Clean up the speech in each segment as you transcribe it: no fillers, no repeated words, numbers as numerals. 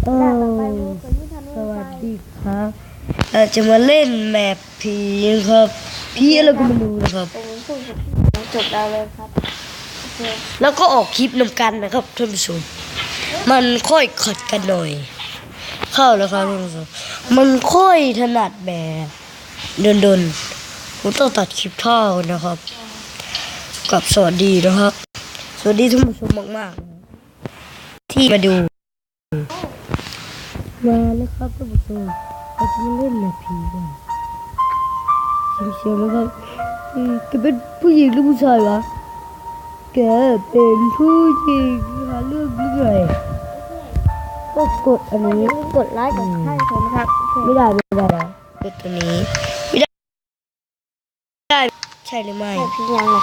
โอ้สวัสดีครับเราจะมาเล่นแมปผีครับผีอะไรก็ไม่รู้นะครับจบแล้วเลยครับแล้วก็ออกคลิปนำกันนะครับท่านผู้ชมมันค่อยขัดกันหน่อยเข้าแล้วครับท่านผู้ชมมันค่อยถนัดแบบเดินผมต้องตัดคลิปท่อนะครับกับสวัสดีนะครับสวัสดีท่านผู้ชมมากๆที่มาดูมาแล้วครับท่านผู้ชมเราจะมาเล่นแมปผีกันเชียวนะครับแกเป็นผู้หญิงหรือผู้ชายวะแกเป็นผู้หญิงหาเรื่องเรื่อยก็กดอันนี้กดไลค์กดให้ผมนะครับไม่ได้กดตัวนี้ไม่ได้ใช่หรือไม่ พี่ยังเลย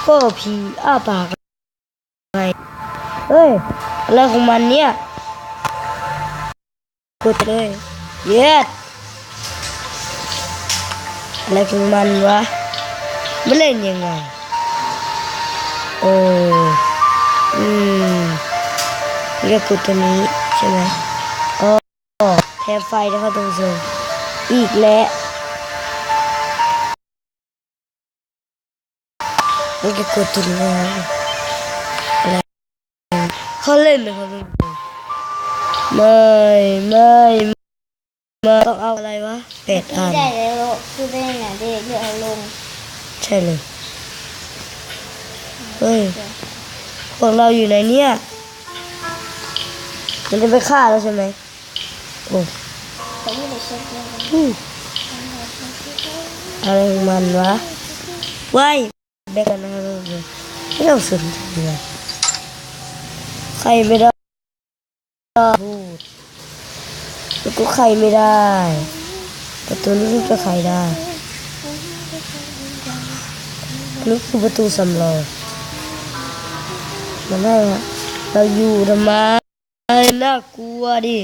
ก็ผีอ้าปากไงเฮ้ยอะไรของมันเนี่ยกดเลยเย็ดอะไรของมันวะไม่เล่นยังไงโอ้นี่ก็กดตัวนี้ใช่ไหมอ๋อแทนไฟนะครับท่านผู้ชมอีกแล้วนี่ก็กดตัวนี้อะไรเขาเล่นนะครับท่านผู้ชมไม่ต้องเอาอะไรวะ8 อันได้แล้วคือได้ไงได้เยอะเอาลงใช่เลยเฮ้ยพวกเราอยู่ไหนเนี่ยมันจะไปฆ่าเราใช่ไหมโอ้แต่ไม่ได้เช็คเลยอะไรของมันวะว้ายแบกกันนะครับไม่ต้องสนใจเลยใครไม่ได้พูดแล้วก็ใครไม่ได้ประตูนี้ก็ใครได้นี่คือประตูสำรองมันได้ฮะเราอยู่ทำไมน่ากลัวดิ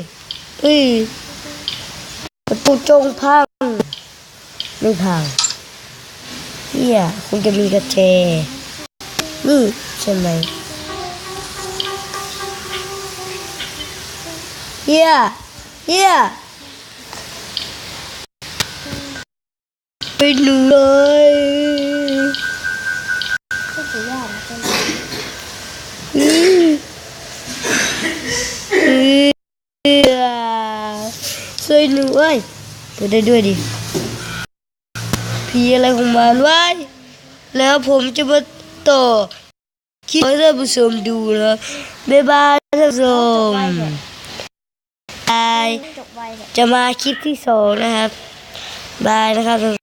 ประตูจงพังไม่พังเฮียคุณจะมีกระแจนี่ใช่ไหมเฮียไปดูเลยก็ถือว่าเป็นช่วยหนูเอ้ยเปิดได้ด้วยดิผีอะไรของมันวะแล้วผมจะมาต่อคลิปให้ท่านผู้ชมดูนะบ๊ายบายท่านผู้ชมบายจะมาคลิปที่2นะครับบายนะครับ